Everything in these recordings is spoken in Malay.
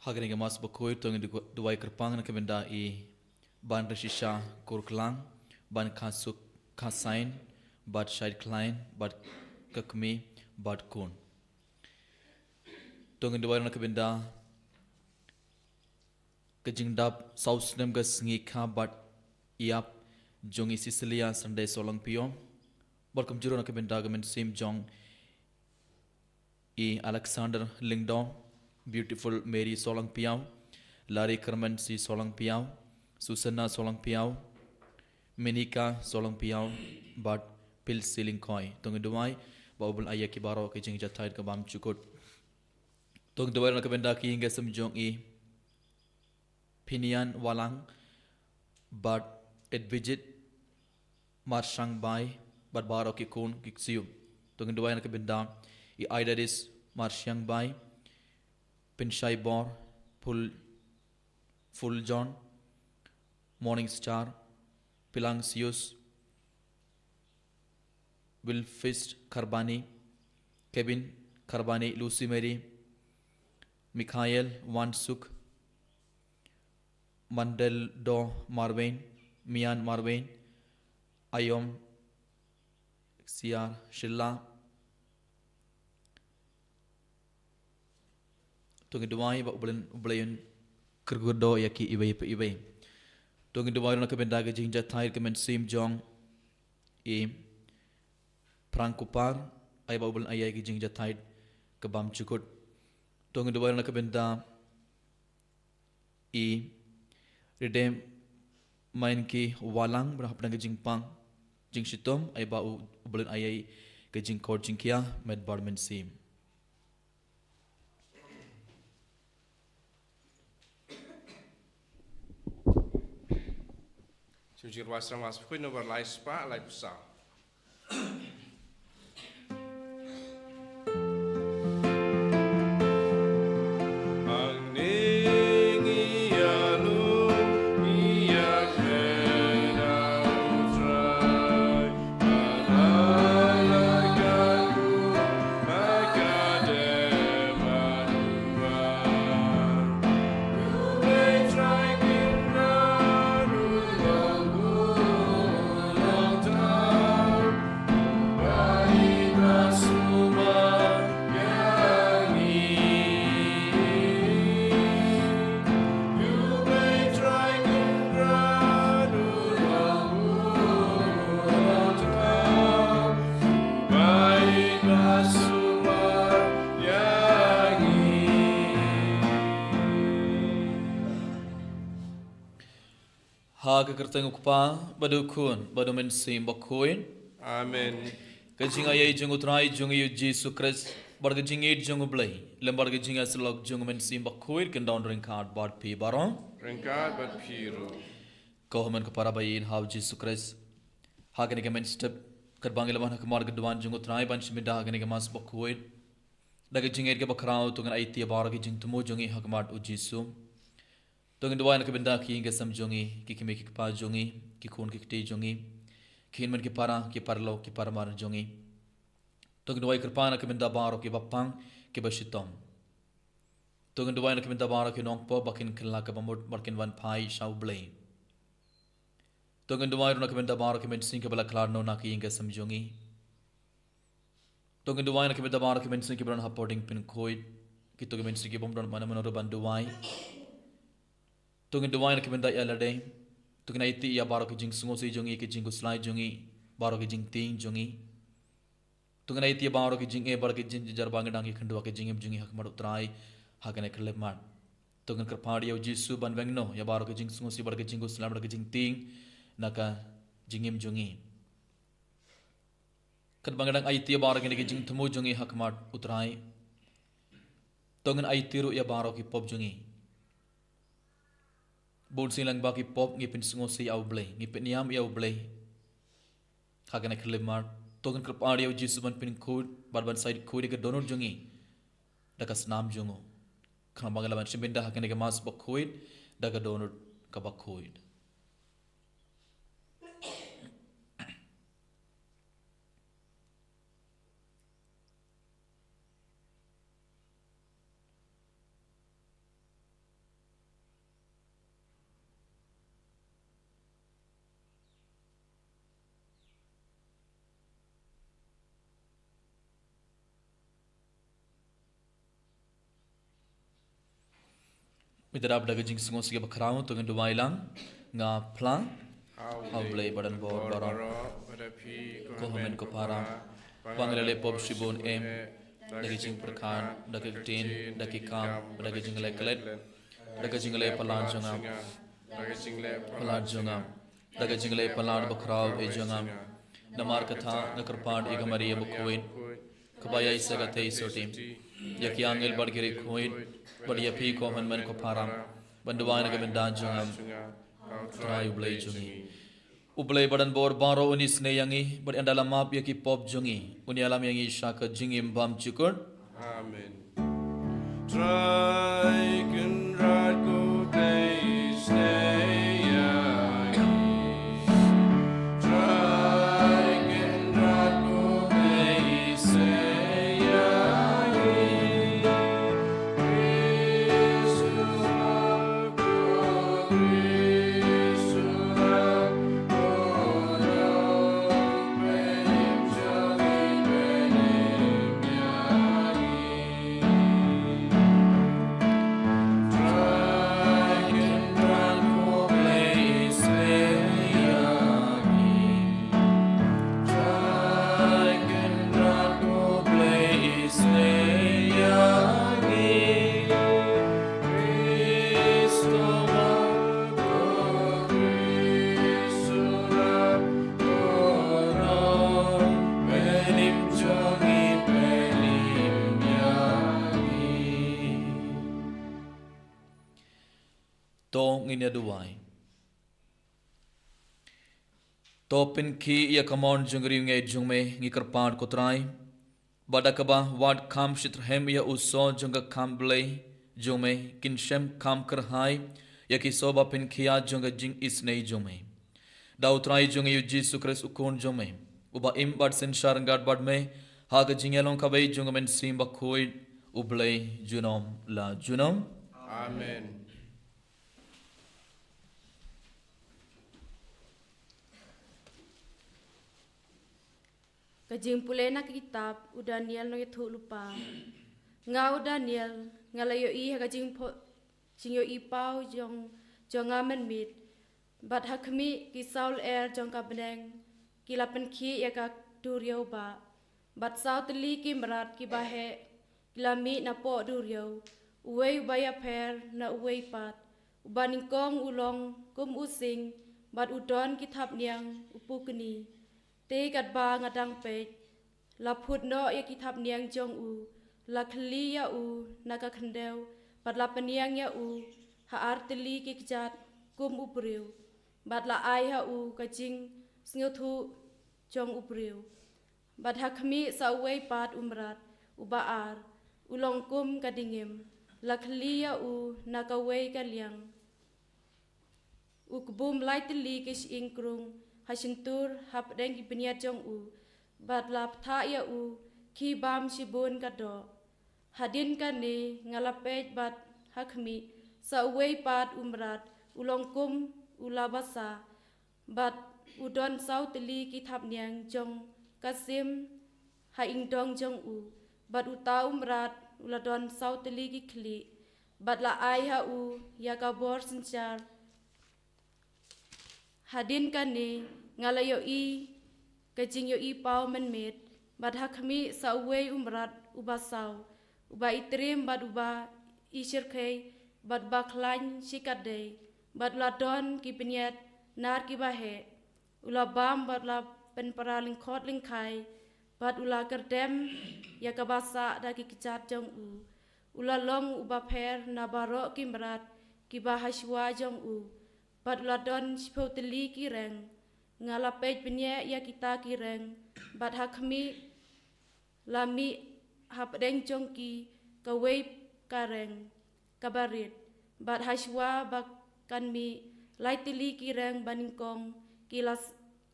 Hagring mas bakoi tong duai kerpang na kebenda I ban resisha kurklang ban kasuk kasain bad side klein bad kakmi bad kun tong duai na kebenda kejingdap saus nem gas ngika bad iap jongi Sicilia Sunday solang piom barkam juro na kebenda gamen sim jong I Alexander Lingdong Beautiful Mary solang piao Larry Kerman si solang piao Susana solang piao Menika solang piao bad pil siling koi tong duai baubul ayah ki baro ke jing jatai ke bam cukut tong duai na kebenda ki hingga semjong I Pinian walang bad edvijit marsang bai bad baro ki kun kiksiu tong duai na kebenda I Aidaris marsyang bai Pinshai bor full John Morning Star Pilangsius Wilfist Karbani Kevin Karbani Lucy Mary Mikhail Wansuk Mandel Do Marwain Mian Marwain Ayom Siar Shilla Tungi duai ba ublayan kergodo yaki ibai Tungi duai na kebenda ke jing jatai ke men sim jong I prangkupar ay ba ublan ayai ke jing jatai ke bam cukut Tungi duai na kebenda I redem main ki walang berhap na ke jing pang jing sitom ay ba ublan ayai ke jing kor jing kia med bar men sim Sujir wasra mas pukui nomor lai spa lai pusau. Ha ke kerteng ukpa badu kun badu men sim bakuin Amen. kajing ayai jung utrai jung yu Jesu Christ barga jing it jung ublai lembar ga jing aslok jung men sim bakuin ken down ring card bad pi baron Rengkat bat piru. ko men ke para bayin how Jesu Christ ha ke men step kerbang leman ke mar gedwan jung utrai ban shimida ha ke mas bakuin daga jing it ke bakrao tu ngan aitia bar ga jing tumu jung i hakmat u Jesu Tungin duai na kebenda ki hingga samjongi ki kimi ki pa jongi ki khun ki te jongi ki men ki para ki parlo ki parmar jongi Tungin duai kerpana kebenda baro ki bapang ki basitom Tungin duai na kebenda baro ki nongpo bakin kella ka bamut barkin wan pai shau blai Tungin duai na kebenda baro ki men sing ke bala klar no na ki hingga samjongi Tungin duai na kebenda baro ki men sing ki bron hapoding pin khoi ki tungin men sing ki bomdon mana manoro banduai Tungin duai na kebenda ya lade Tungin aiti ya baro ki jing sungo si jongi ki jing guslai jongi baro ki jing ting jongi Tungin aiti ya baro ki jing e baro ki jing jarbang dang ki khandua ki jing em jongi hak mar utrai hakane khlep mar Tungin kerpadi ya Jesu ban wengno ya baro ki jing sungo si baro ki jing guslai baro ki jing ting naka jing em jongi Kat bangdang aiti ya baro ki jing thumu jongi hak mar utrai Tungin aiti ru ya baro ki pop jongi Bol silang baki pop ngipin sungo si au blay ngipin niam au blay hakane klemar togen krap ari au Jesu ban pin kud barban side kud ke donor jongi dakas nam jongo khana bangala ban simbinda hakane ke mas bakuid daga donor ka bakuid Mitarap daga jing singos ke bakrao tu ngan duai lang nga plang hau blay badan bor barang ko hamen ko para banglele pop shibon em daga jing perkan daga tin daga kam daga jing le klet daga jing le palan jangam daga jing le palan bakrao e jangam namar katha nakarpan igamari mukoin kabaya isaga te isotim yaki angel bargiri koin badi api ko man ko param banduan ga mendan jangam trai ublay jungi ublay badan bor baro unis ne yangi bad andala map yaki pop jungi uni alam yangi shaka jingim bam chukur Amen. Try can ride go days tong inya duai topin ki ya kamon jungri ngai jungme ngi karpan kotrai badakaba wad kam shitrhem ya uso junga kam blay jungme kinshem kam karhai ya ki soba pin khia junga jing isnei jungme dautrai junga yu Jesus Christ ukon jungme uba im bad sen sharangad bad me haga jingelong kabai junga men simba khoi ublay junom la junom Amen. Kajing pulay na kitab u Daniel no itu lupa. Ngau Daniel ngalayo I kajing po jing yo I pau jong amen mit. Bat hakmi ki Saul jong kabneng ki lapen ki ya ka duryo ba. Bat Saul teli ki merat ki bahe ki lami na po duryo. Uwei ubaya per na uwei pat. Ubaning kong ulong kum using bat udon ki thap niang upukni. Te kat ba ngadang pej la phut no ya ki thap niang jong u la khli ya u naga khandeu pat la paniang ya u ha arteli ki kjat kum upriu bat la ai ha u ka jing sngu thu jong upriu bat ha khmi sa wei pat umrat u ba ar ulong kum ka dingim la khli ya u naga wei ka liang u kubum lai teli ki ing krung hasintur hap deng ki beniat jong u bat lap tha ya u ki bam shibun ka do hadin ka ne ngalapej bat hakmi sa wei pat umrat ulong kum ulabasa bat udon sau teli ki thap niang jong kasim ha ing dong jong u bat uta umrat uladon sau teli ki khli bat la ai ha u ya ka bor sinchar hadin ka ne ngalayo I kajing yo I pau men met bat hakmi sa wei umrat uba sau uba itrim bat uba ishirkei bat baklain shikade bat ladon ki peniat nar ki bahe ula bam bat la pen paraling khot ling khai bat ula kerdem ya kabasa da ki kichat jong u ula long uba pher na baro ki merat ki bahashwa jong u bat ladon shpoteli ki reng ngalapej penye ya kita ki reng bat hakmi lami hap deng jongki ka wei ka reng kabarit bat hashwa bak kan mi laitili ki reng baningkong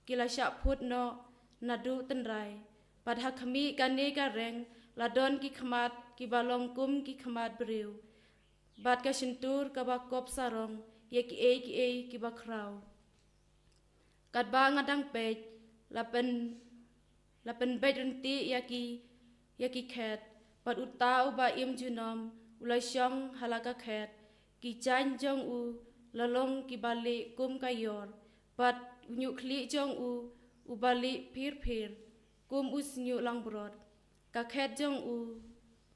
kila sha phut no nadu tenrai bat hakmi kan ne ka reng ladon ki khmat ki balong kum ki khmat briu bat ka sintur ka ba kop sarong ye ki e ki ba krau kat ba ngadang pej lapen bej renti ya ki khet pat uta uba im junom ulai syong halaka khet ki chan jong u lalong ki bali kum kayor bat unyu kli jong u bali phir kum us nyu lang brod ka khet jong u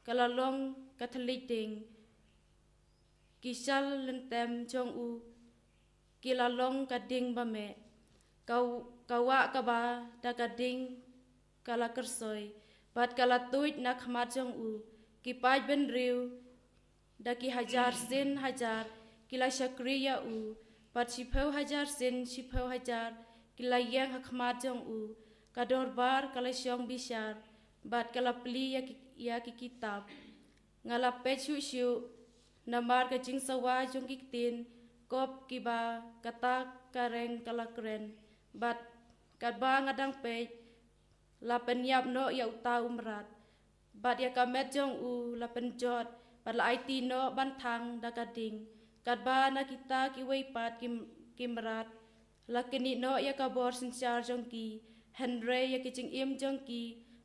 kalalong kathalik ting ki shal lentem jong u ki lalong ka ding ba me kawa ka ba da ka ding kala kersoi bat kala tuit na khmat jong u ki pai ben riu da ki hajar sin hajar kila shakriya u bat shipau hajar sin shipau hajar kila yang khmat jong u kador bar kala syong bishar bat kala pli ya ki kitab ngala pechu shu namar ka jing sawa jong ki tin kop ki ba kata kareng kala kren bat kat ba ngadang pe la penyap no ya uta umrat bat ya kamet jong u la penjot bat la IT no ban thang da kading kat ba na kita ki wei pat ki mrat la kini no ya ka bor sinchar jong ki Henry ya ki jing im jong ki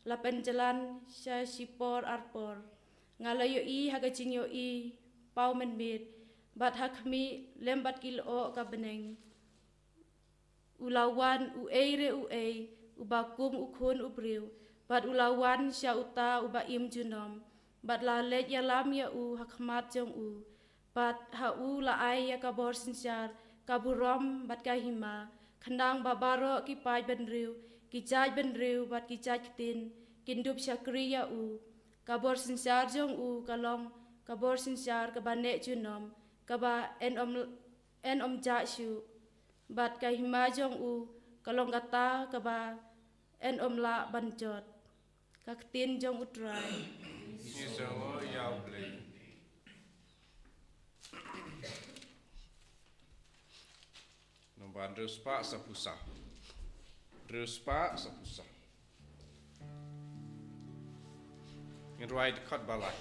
la penjalan sha sipor arpor ngalayo I haga jing yo I pau men mit bat hakmi lembat kilo ka beneng ulawan u eire u ubakum ukhun ubriu bat ulawan sha uta uba im junom bat la let ya lam ya u hakmat jong u bat ha u la ai ya ka bor sinchar ka burom bat ka hima khandang babaro ki pai ben riu ki chai ben riu bat ki chai tin kindup shakriya u ka bor sinchar jong u kalong ka bor sinchar ka bane junom ka ba en om ja shu bat ka hima jong u kalong kata ka ba en om la banjot ka tin jong utrai Isango Yable. Nombor respa sapusa. Respa sapusa. In right cut balai.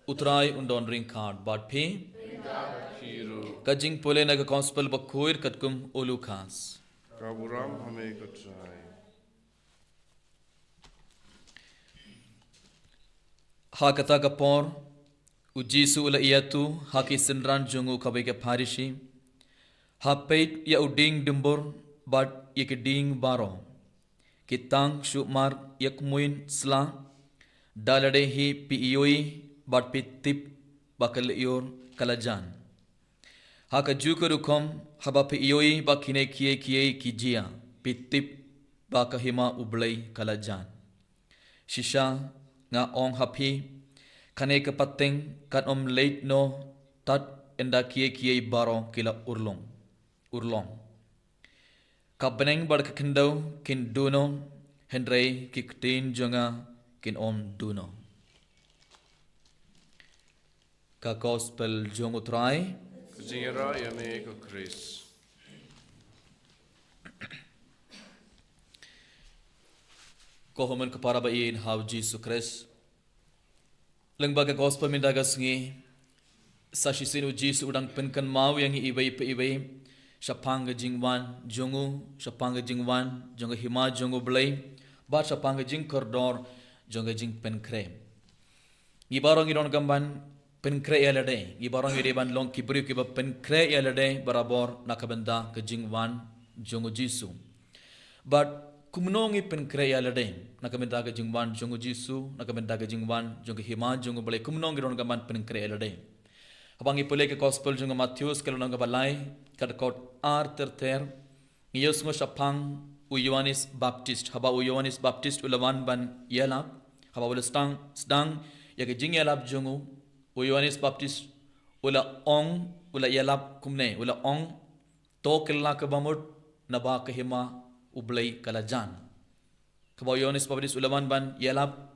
Utrai undon ring card but pay kajing pole naga gospel bakuir katkum ulukas Kaburam hame kutrai. ha kata kapor ujisu ula iatu ha ki sinran jungu kabe ke pharishi ha peit ya uding dumbur but yek ding baro kitang shumar yakmuin sla dalade hi pioi but pitip bakal yor kalajan ha ka jukurukom haba pioi bakine kie kijia pitip bakahima ublai kalajan shisha nga ong hapi kane ka pateng kan late no tat enda kie baro kila urlong kabeneng bar ka kendau kin duno hendrei kiktin jonga kin duno ka gospel jong utrai Zingira yame ko Chris. Kohomen kepara bayin hau Jesus Christ. Lengbaga gospel mindagas ngi sashisinu Jesus udang penkan mau yang ibai pe ibai. Shapanga jingwan jongu, shapanga jingwan jonga hima jongu blay, bat shapanga jing kordor jonga jing penkre. Gibarong idon gamban penkre elade, gibarong idiban long kibri kiba penkre elade barabor nakabenda ke jingwan jongu Jisu. But kumnongi penkre elade nakabenda ke jingwan jongu Jisu, nakabenda ke jingwan jonga hima jongu blay kumnong idon gamban penkre elade. Abangi pulai ke gospel jonga Matius kalau nang balai kadakot ter ngiyos ngo shapang u Yohanes Baptist haba u Yohanes Baptist ulawan ban yelap haba ula stang yaga jing yelap jongu u Yohanes Baptist ula ong ula yelap kumne ula ong to kella ke bamut naba ke hima ublay kalajan haba u Yohanes Baptist ulawan ban yelap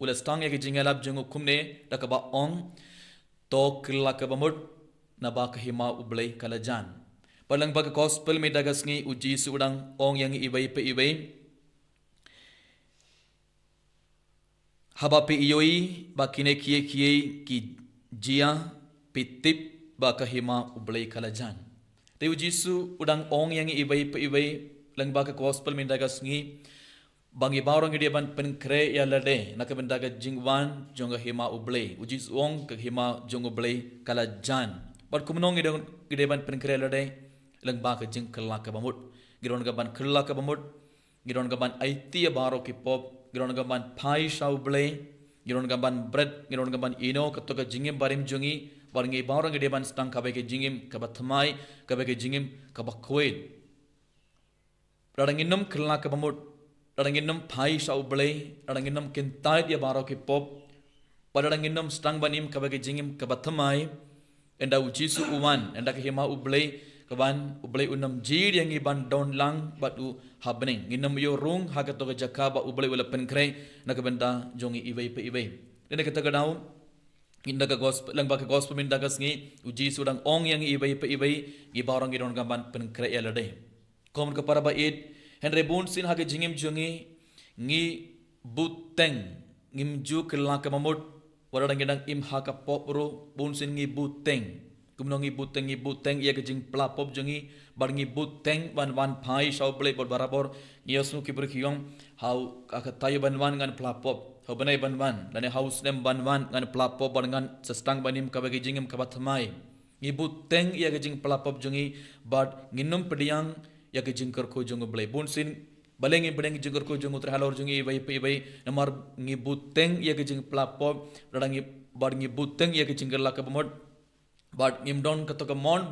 ula stang yaga jing yelap jongu kumne dakaba ong to kella ke bamut naba ke hima ublay kalajan. Palang baga gospel may dagas ngi uji sudang ong yang ibay pe ibay. Haba pe iyoi ba kine kie ki jia pitip ba kahima ublay kalajan. Te uji su udang ong yang ibay pe ibay lang baga gospel may dagas ngi bangi barong dia ban penkre ya lade nakabendaga jingwan jonga hima ublay. Uji su ong kahima jong ublay kalajan. But kumnong ide ban penkre lade lang ba ka jing kella ka bamut giron ga ban kella ka bamut giron ga ban aiti baro ki pop giron ga ban pai shau blay giron ga ban bread giron ga ban ino ka to ka jingim barim jungi baringi baro ngide ban stang ka ba ke jingim ka batmai ka ba ke jingim ka ba khoid radanginum kella ka bamut radanginum pai shau blay radanginum kintai dia baro ki pop padadanginum stang banim ka ba ke jingim ka batmai enda ujisu uwan enda ka hima ublay kaban ublay unam jir yang iban down lang batu happening inam yo rung hagato ka jakaba ublay wala penkre nakabenda jongi ibay pe ibay dene kata gadaw inda ka gospel lang ba ka gospel min dagas ngi uji sudang ong yang ibay pe ibay gibarang gidon gaban penkre elade kom ka para bait henry bunsin hage jingim jongi ngi buteng ngimju kelak ka mamut warang gedang im haka popro bunsin ngi buteng kumnongi buteng ia kejing pelapop jengi barngi buteng ban pai shau play bor barabor niosnu kibur kiyong hau akatayo ban ngan pelapop hau banai ban dan haus nem ban ngan pelapop ngan sestang banim kabagi jingim kabatmai ngi buteng ia kejing pelapop jengi bad nginum pediang ia kejing kerko jongu blay bunsin balengi bedeng jingkur ko jongu terhalor jengi bai namar ngi buteng ia kejing pelapop radangi bar ngi buteng ia kejing gerlak kabamot but ngimdon katoka mon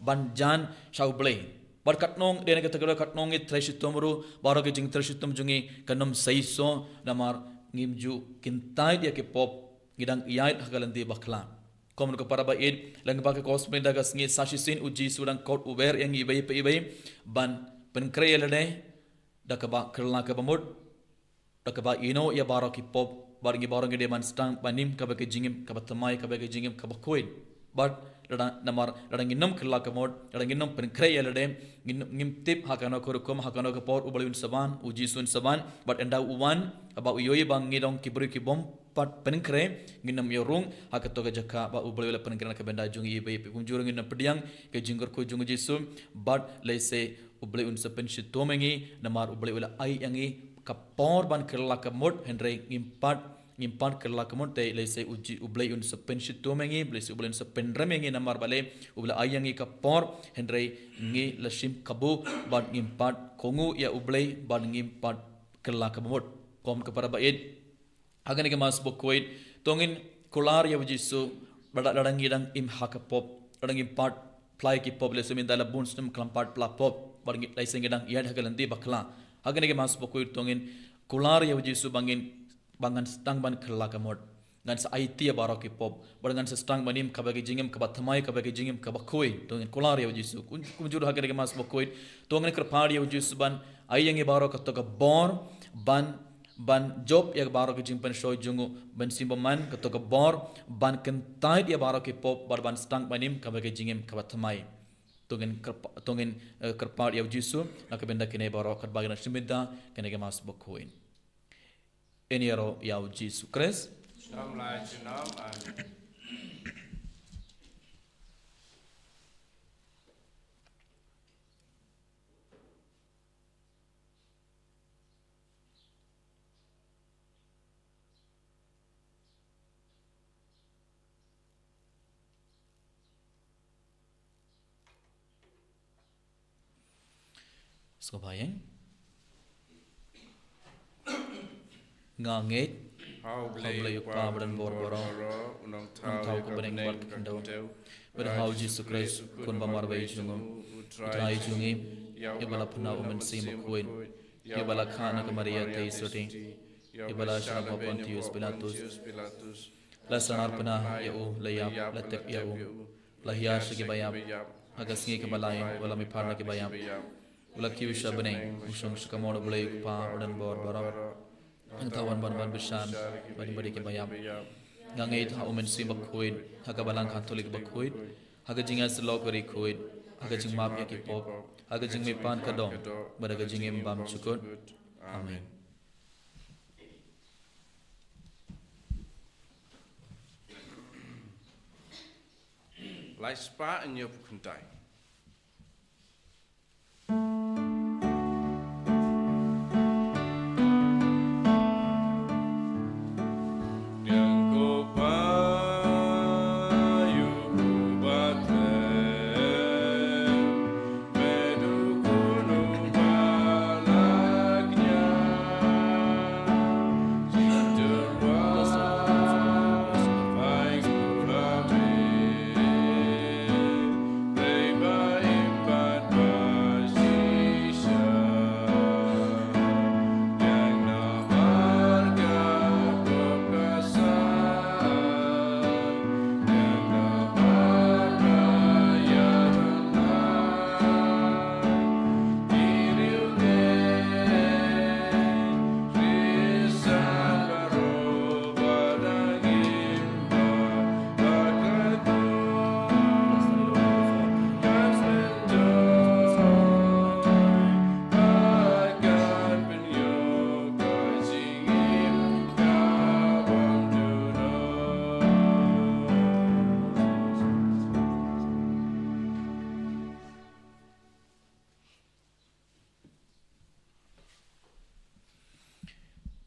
ban jan shau blay but katnong dene katagala katnong it treshitomru baro ke jing treshitom jungi kanam saiso namar ngimju kintai dia ke pop gidang iyait hagalanti bakla komun ko para ba id lang ba ke cosplay dagas ngi sashisin uji sudang kot uber yang ibay pe ibay ban penkreelade dakaba kerla ka bamut dakaba ino ya baro ki pop barngi baro ngi deman stang banim kabake jingim kabatamai kabake jingim kabakoid but namar radanginum kella kamod radanginum penkre elade ngim tip hakano korukum hakano kapor ubalun saban uji sun saban but enda uwan aba uyoy bang ngidong kibri kibom pat penkre nginam yorung hakato ga jaka ba ubal penkre ka benda jungi ibe punjurung ngina pediang ke jinggur ko jungu jisu but lese ubal un sapen shitomengi namar ubal ula ai yangi kapor ban kella kamod henry ngimpat kerla kemun te lese uji ublay un sepen shitomengi lese ublay un sepen remengi namar bale ubla ayangi kapor henry ngi lashim kabu ban ngimpat kongu ya ublay ban ngimpat kerla kemut kom kepada bait agani ke mas bokoid tongin kular ya ujisu badak ladang gidang im hakapop ladang impat fly ki pop lese min dala bunstum klampat plapop bar ngi lese gidang yad hagalanti bakla agani ke mas bokoid tongin kular ya ujisu bangin bangan stang ban kerla kamot ngan sa IT baro ki pop bangan sa stang banim kabagi jingim kabatmai kabagi jingim kabakoi tongin kular ya jisu kunjur hagere ke mas bokoi tongin kerpar ya jisu ban ayangi baro ka to ka bor ban job ya baro ki jingpan shoy jungu ban simbaman ka to ka bor ban kentai ya baro ki pop bar ban stang banim kabagi jingim kabatmai tongin kerpar ya jisu nakabenda kene baro kat bagana simida kene ke mas bokoi Eniaro yau Jesus Christ. Nam lai chinam amen. So bayang. Nganget. How blay pa badan bor-boro. Unang Tau ko baneng bar kendo. Berhau Jesus Christ kun bamar bai jungum. Utrai jungi. Ibala puna umen si makuin. Ibala khana ke Maria tei soti. Ibala sharapa Pontius Pilatus. Lasanar puna yau layap latep yau. Lahiyar shigi bayap. Hagasngi ke balai wala mi parna ke bayap. Ulaki wisha beneng usung sukamoro blay pa badan bor-boro. Ang tawan ban besan bari ke bayam ngangai tha umen si bakhuid haga balang katolik bakhuid haga jinga selok bari khuid haga jing map ya ki pop haga jing me pan kadong baraga jing em bam chukut amen. Lai spa en yop kuntai.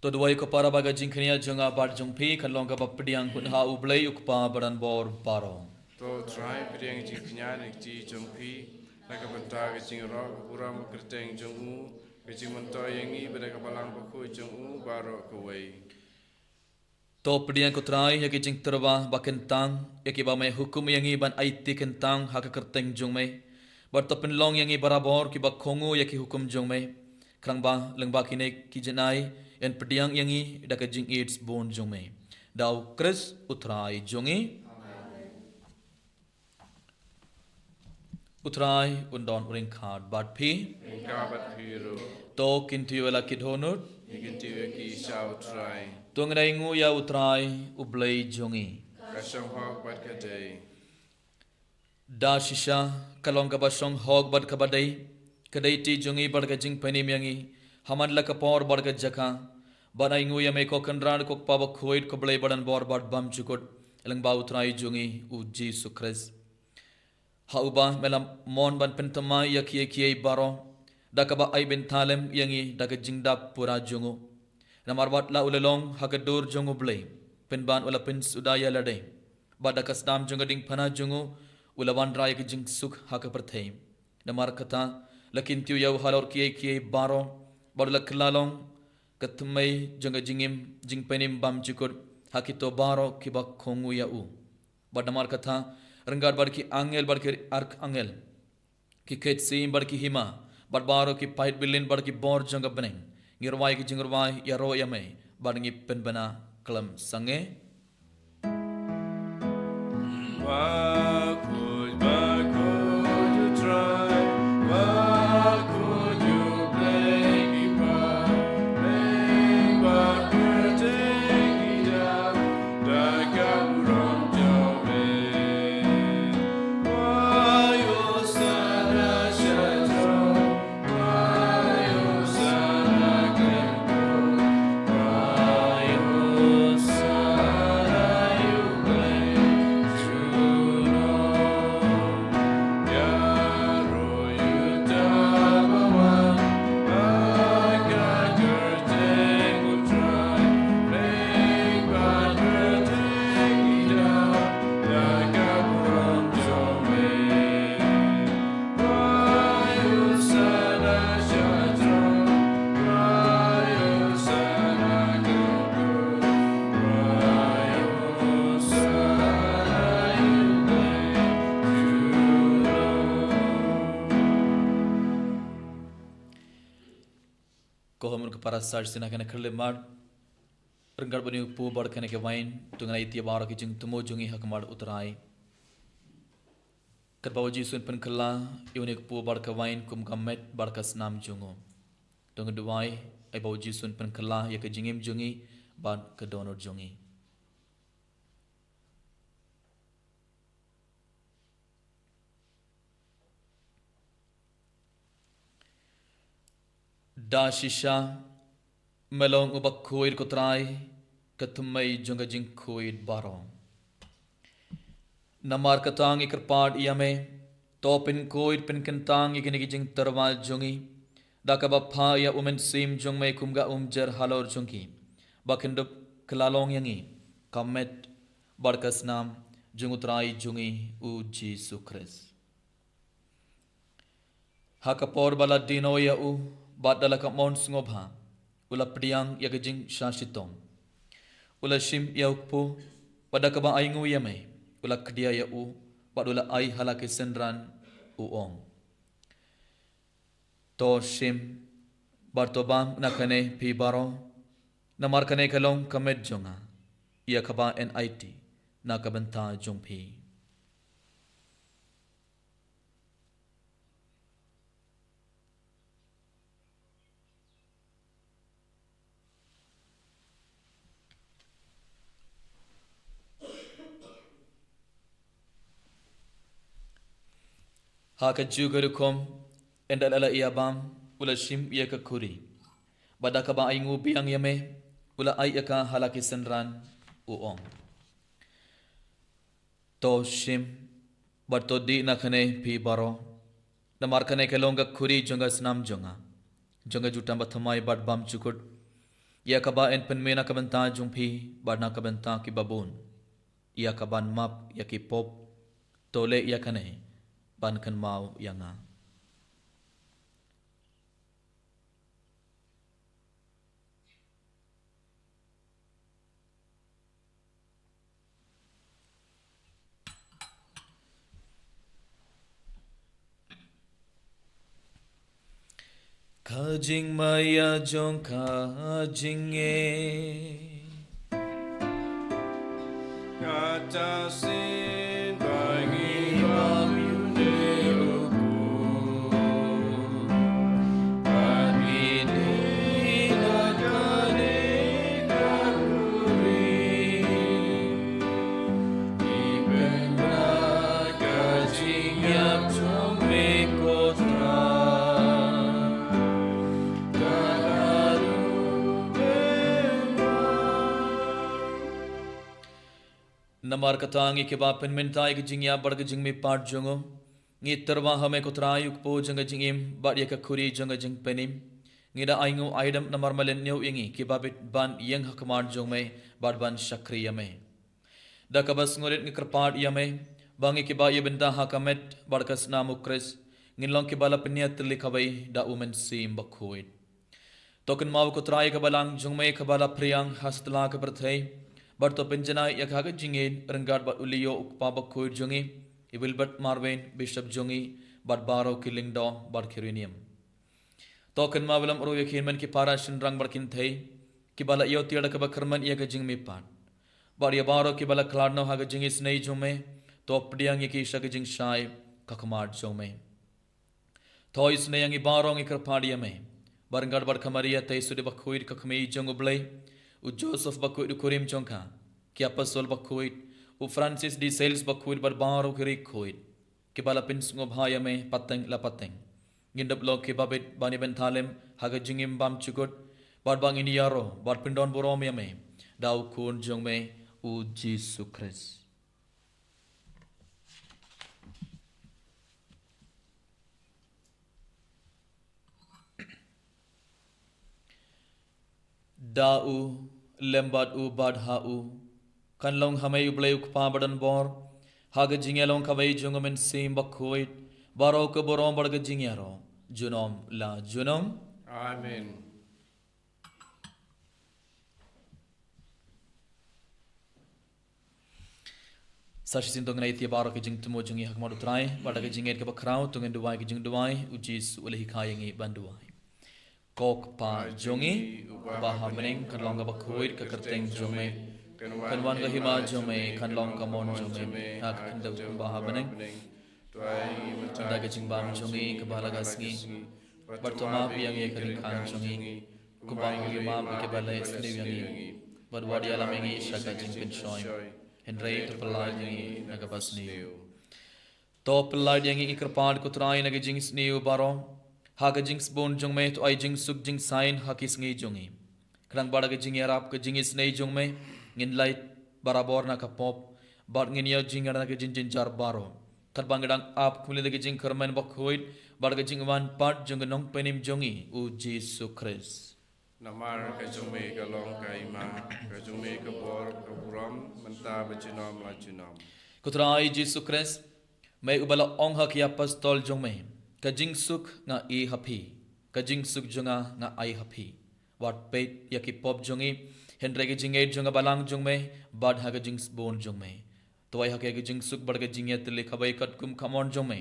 To duai ko para baga jingkania jonga bar jongpi khalong ka bapdiang hun ha ublei ukpa baran bor baro. To try pediang jing kinyan ikti jongpi nakabanta ke jing ro uram kerteng jongu ke jing mentoy yangi pada kapalang baku jongu baro kawai. To pediang ko try yaki jing terba bakentang yaki ba mai hukum yangi ban aiti kentang ha ka kerteng jongme bar to penlong yangi barabor ki ba khongu yaki hukum jongme krang ba lengba kine ki jenai en pediang yangi daka jing AIDS bon jongme dau Chris utrai jongi utrai undon uring khad bat phi Kabat piru to kintu wala kidhonut ikinti ki shau try tungnai ngu ya utrai ublei jongi kasang hok bat kadai da shisha kalong ka basong hog bat kabadai kadai ti jongi bar ka jing panim yangi haman la kapor bar ka jaka banai ngu ya me ko kanran ko pa ba khoid ko blei badan bor bad bam chukot elang ba utrai jongi u Jesus Christ hauba melam mon ban pentama ya kie baro dakaba ai ben thalem yangi daga jingda pura jongo namar bat la ulalong hakadur jongo blei penban ula pen sudaya ladai badaka stam jonga ding phana jongo ulawan rai ki jing sukh haka perthai namar kata lakin tiu yau halor kie baro badla klalong katmai jonga jingim jing penim bam chukot hakito baro kiba khongu ya u badamar kata renggar barki angel barki ark angel ki khet sim barki hima barbaro ki pait bilin barki bor jonga beneng ngirwai ki jingirwai ya ro ya me barngi penbana klam sange Kohamun ke para sar sina kena kerlemar. Renggar bani pu bar kena ke wain tungan itia bara ke jing tumo jungi hakmar utrai. Kerbawa jisun pen kela iunik pu bar ke wain kum kamet bar ke senam jungo. Tungan duai ai bawa jisun pen kela ya ke jingim jungi bar ke donor jungi. Da shisha melong ubak kuid kutrai ketumai junga jing kuid barong. Namar katang ikerpad iame topin kuid pin kentang igini jing terwal jungi dakabapha ya umen sim jung mai kumga umjer halor jungi bakindup kelalong yangi kamet barkas nam jungutrai jungi u Jesu Christ. Hakapor bala dino ya u bat dala kamon ngobha ula pediang ya gejing shashitong ula shim ya ukpo pada kaba aingu ya mai ula kedia ya u bat ula ai halake senran uong to shim bartobang nakane pi baro namar kane kalong kamed jonga ia kaba NIT nakabenta jongpi. Haka jugarukom endalala iabam ula shim ia ka kuri badaka ba aingu biang yame ula ai aka halaki senran uong to shim barto di nakane pi baro namar kane kelonga kuri jonga snam jonga jutam bathamai bad bam chukut ia ka ba en penmena ka banta jungpi badna ka banta ki babun ia ka ban map ya ki pop tole ia kane ban kan mau yanga. Kajing maya jong kajing Kata sin bagi bami uku bagi ni nakane kakuri ibenda kajing yap chong me kotra. Namar katangi ke bapen mentai ke jingya barga jing me part jongo ngi terwa hame ko trayuk po janga jingim bar ya ka khuri janga jing penim ngida aingu aidam namar malen neu ingi ke babit ban yeng hakmar jong me bar ban shakriya me da kabas ngoret ngi kerpad yame bangi ke ba ye benda hakamet barkas namu kres ngilong ke bala peniat likabai da umen sim bakhoid token maw ko tray ka balang jong me ka bala priang hastla ka berthai Barto penjana yakhaga jingin renggar bat uliyo ukpa bakhoid jongi ibilbat marwen bishop jongi bat baro killing do bat kirinium token mawalam ro yakhin man ki para shin rang barkin thai ki bala yo tiada ka bakarman yaga jing me pat bar ya baro ki bala kladno haga jingi snei jome to pdiang yaki shag jing shai kakmar jome to isne yangi baro ngi karpadia me barngar bar kamaria tai sude bakhoid kakmei jong oblai u Joseph bakhoid kurim chongka ki apostol bakhoid u Francis di Sales bakhoid bar baro kiri khoid ki bala pins ngo bhaya me pateng la pateng ngindap lo ki babet bani ben thalem haga jingim bam chukot bar bang ini yaro bar pindon borom yame dau kun jong me u Jesus Christ da u lembat u badha u kanlong hamay ublay ukpa badan bor haga jingelong kaway jungamen sim bakhoid baro ka borom barga jingyaro junom la junom Amen. Sashi sintong na iti baro ka jing tumo jungi hakmar utray barga jinget ka bakraw tungen duway ka jing duway ujis ulahi kayangi banduway kok pa jongi baha meneng kan long ka bakhuit ka kerteng jome kan wan ka hima jome kan long ka mon jome ha kan dau baha meneng da ka jing bam jongi ka bala ga sngi bartoma piang ye kan kan jongi kubang ka hima ke bala sni yangi bad wadi alam yangi shaka jing pin shoy henrei to palai yangi naga basni to palai yangi ikrpad ko trai naga jing sni baro ha ka jing spon jong me to ai jing suk jing sign ha kis ngi jongi krang bada ka jing yarap ka jing is nei jong me ngin light barabor na ka pop bad ngin ya jing na ka jing jing jar baro tar bangdang ap kumile ka jing kerman bakhoit bad ka jing wan pat jong nong penim jongi u Jesus Christ Namar ka jume ka long ka ima ka jume ka bor ka buram menta bajinom la jinom ko trai Jesus Christ me ubala ong ha ki apostol jong me ka jing suk nga e happy ka jing suk jonga nga ai happy wat pet yaki pop jongi henre ke jing e jonga balang jong me bad ha ka jing bon jong me to ai ha ke jing suk bad ka jing yet le khabai kat kum khamon jong me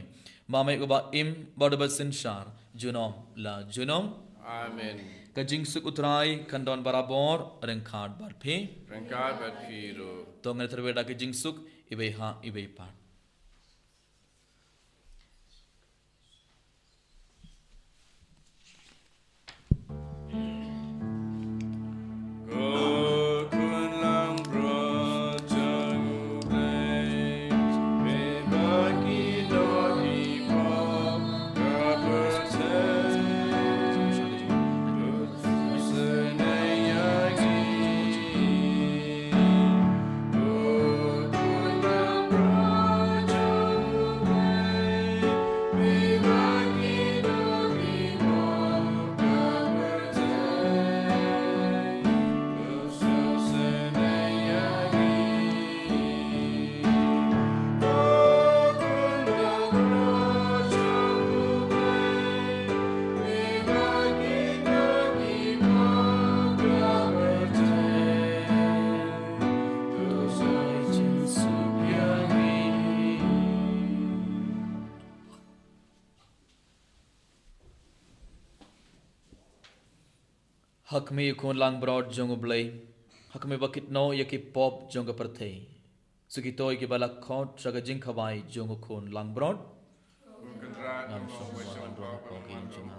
ma me uba im bad ba sin shar junom la junom Amen ka jing suk utrai kan don barabor reng khad bar phe Rengkar bat piro to ngal terweda ka jing suk ibe ha ibe pat hak me kon lang broad jong blay hak me bakit no yaki pop jong parthe suki toy ki balak khot saga jing khawai jong kon lang broad ngam song wan ro ko gi jong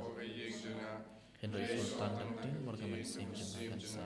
henry son tan dang tin morga man sim jong kan sa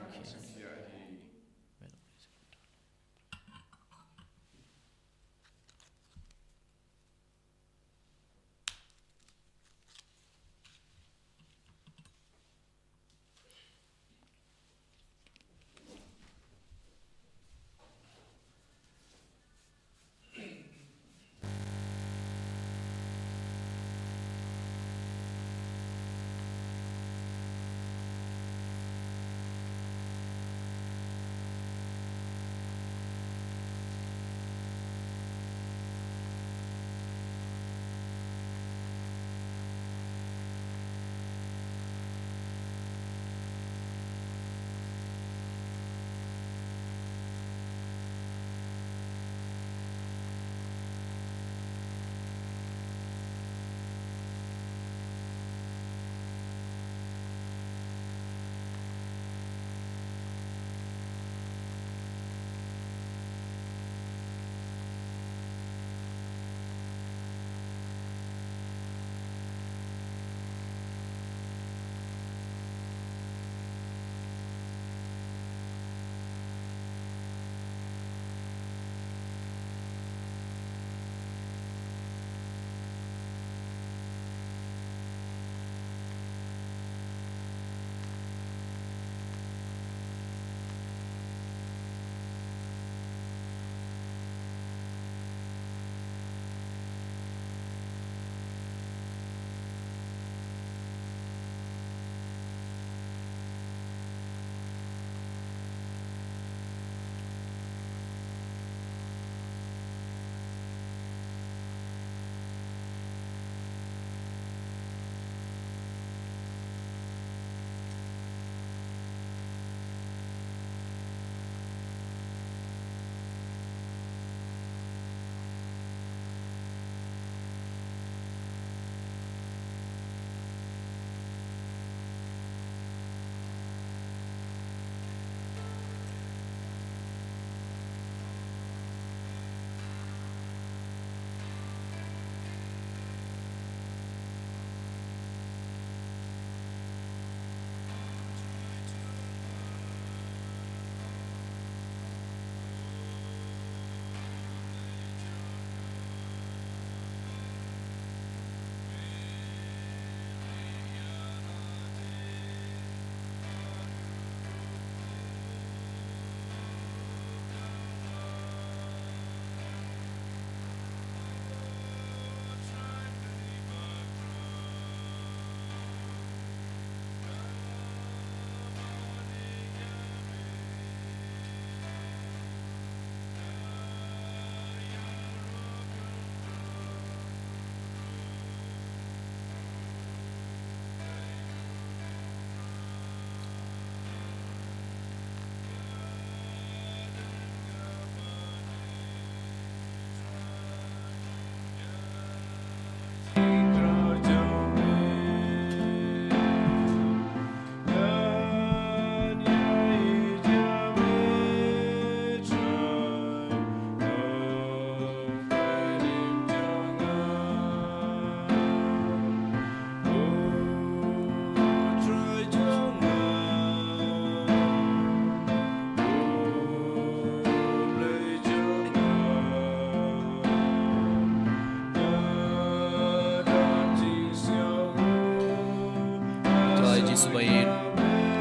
Jisu bayin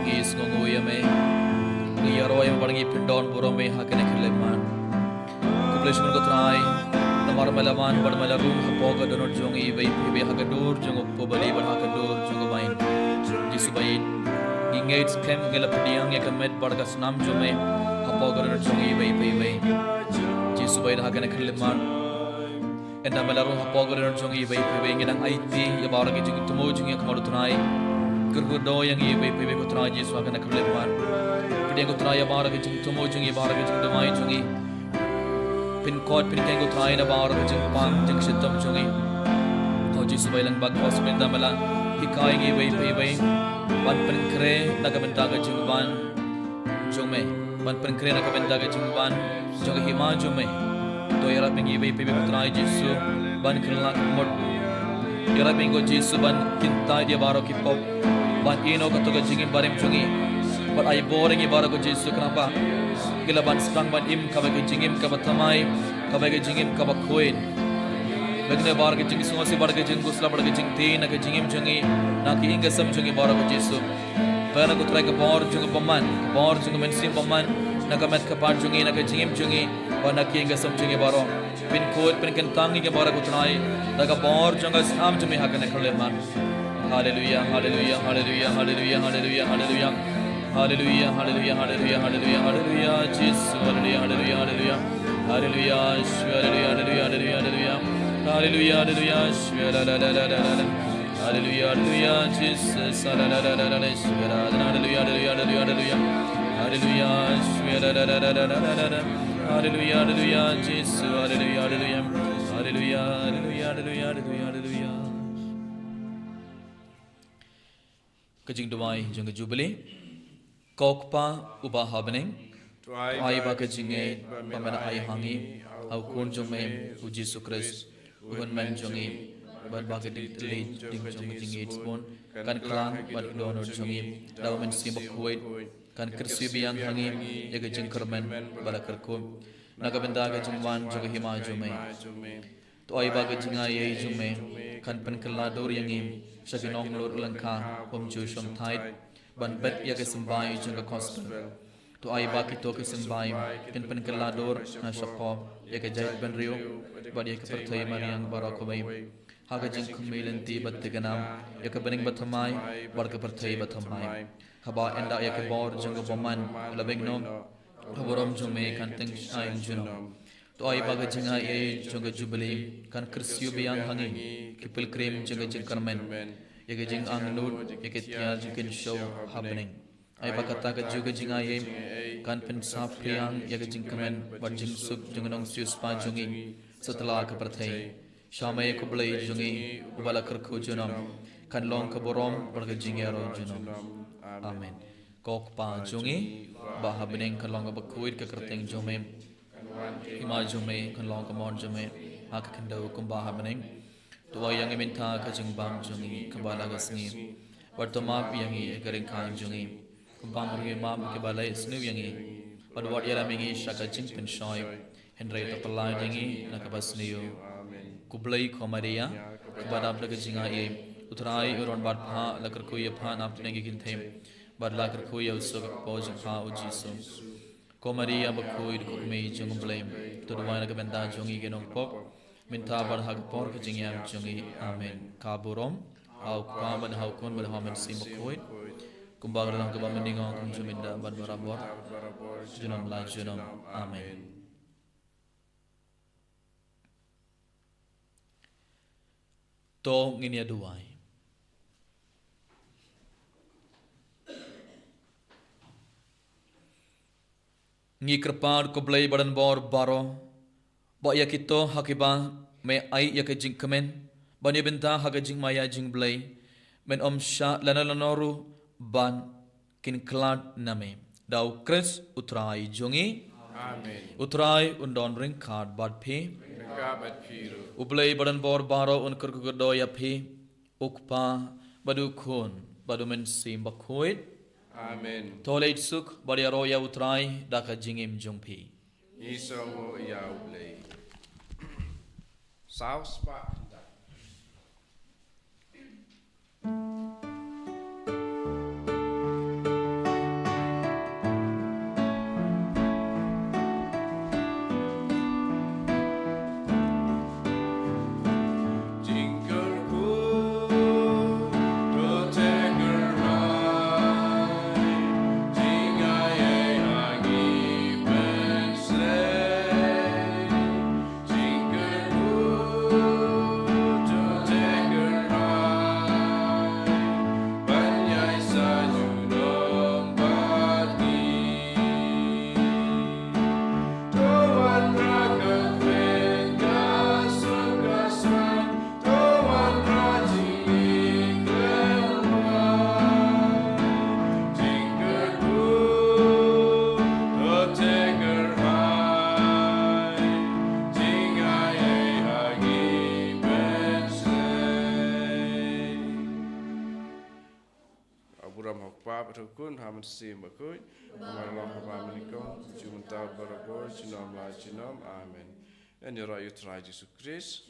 ngis ngongoy ame ngiyaroy barngi pindon borome hakene khleman kubleshman ko trai namar malaman bar malarum hapoga donor jongi bai be hagadur jongo pobali bar hagadur jongo bain Jisu bayin ngait kem ngela pediang yakamet barga snam jome hapoga donor jongi bai bai Jisu bayin hakene khleman enda malarum hapoga donor jongi bai ngedang IT ya baragi jing tumo jing yakmaru trai Kergodo yang ia bayi ko try Yesus akan kerleman. Pediang ko try abara ke jing tumo jing abara ke jing damai jungi. Pin code pin ko try na abara ke jing pang jing sitom jungi. Kau Yesus bayi lang bag kos pinda mala hikai ngi bayi ban pen kre nagamenta ke jing ban jume. Ban pen kre nagamenta ke jing ban jung hima jume. To yara pingi bayi ko try Yesus ban kerla mod. Yara pingo Yesus ban kintai dia baro ki pop. Ban ino katoga jingin barim jungi but ay boring ibara ko Jesu kenapa gila ban stang ban im kabage jingim kabatamai kabage jingim kabakoin bagne bar ke jingi sunga se bar ke jing gusla bar ke jing tin ke jingim jungi na ki inga sam jungi bara ko Jesu bana ko try ka bor jungi paman bor jungi mensim paman na ka met ka par jungi na ke jingim jungi bana ki inga sam jungi baro pin code pin kan tangi ke bara ko try na ka bor junga sam jumi hakane khole man Hallelujah, hallelujah, hallelujah, hallelujah, hallelujah, hallelujah, hallelujah, hallelujah, hallelujah, hallelujah, hallelujah, Jesus, hallelujah, hallelujah, hallelujah, hallelujah, hallelujah, hallelujah, hallelujah, hallelujah, hallelujah, hallelujah, hallelujah, Jesus, hallelujah, hallelujah, hallelujah, hallelujah, hallelujah, hallelujah, Jesus, hallelujah, hallelujah, hallelujah, hallelujah, hallelujah, hallelujah. Kajing duai jung jubile kokpa uba habne ai ba kajing e pamana ai hangi au kun jung me uji sukres uban man jungi ban ba keding tele ding jung jing e spon kan klang ban donor jungi daw men sim bakoi kan kersi biang hangi ya kajing kermen bala kerko naga benda kajing wan jung hima jume to ai ba kajing ai jume kan pen kala dor yang im Shaginong Lord Lanka, Hom Jusham Tide, Ban Bet Yagasimbai, Junga Gospel. To Aibaki Toki Simbai, Kin Penkalador, Nashapo, Yakajai Ben Rio, Badiakapatai Mariang Barakovay, Hagajin Kumilanti Batiganam, Yakabaning Batamai, Barkapatai Batamai, Haba Enda Yakabor, Junga Boman, Labignom, Haborom Jume, Kanting Shine Juno. To ay baga jinga ye junga jubilee kan krisyu biyang hangin kipil cream junga jing karmen yeke jing ang nud yeke tia jikin show happening ay baga taga juga jinga ye kan pen sap priyang yeke jing karmen bar jing suk junga nong sius pa jungi setelah ke perthai shamay kublai jungi ubala kerku junam kan long ke borom barga jingero junam amen kok pa jungi ba happening kan long ba kuit ke kerteng jome Hima jume kan long kamon jume hak kendo kumba happening tuwa yang iminta kajing bam jungi kembala gasngi wartoma yangi garing kang jungi kumbang ringi mam ke balai snu yangi padwat yara mingi shaka jing pen shoy henry tapalai yangi nakabasniyo kublai khomaria kubada plaga jinga ye utrai uron bar pha lakar ko ye pha nap nengi kinthem bar lakar ko ye usog poj pha ujiso Komaria bakoi kukmei jung blame to the wine benda jungi genong pop minta bar hag por jingyam jungi amen kaburom au kwaman hau kon bar hamen simokoi kumbar lang kaba meningong kung juminda ban barabor junam la junam amen to nginia duai Ngi kerpar ko blay badan bor baro ba yakito hakiba me ai yakajing kemen bani benta hakajing maya jing blay men sha lanalonoru ban kin klad name daw kres utrai jongi amen utrai undon ring card bad phe ublay badan bor baro un kurgudo ya phe ukpa badu khon badu men sim bakhoit Amen. Toleit suk bari roya utrai daka jingim jungpi. Isomo ya ublay. South Park. ram hok pa betukun haman sim bakui malam haba menikong cuma tahu berapa jinom la jinom amin. En yara yutra Yesus Kristus.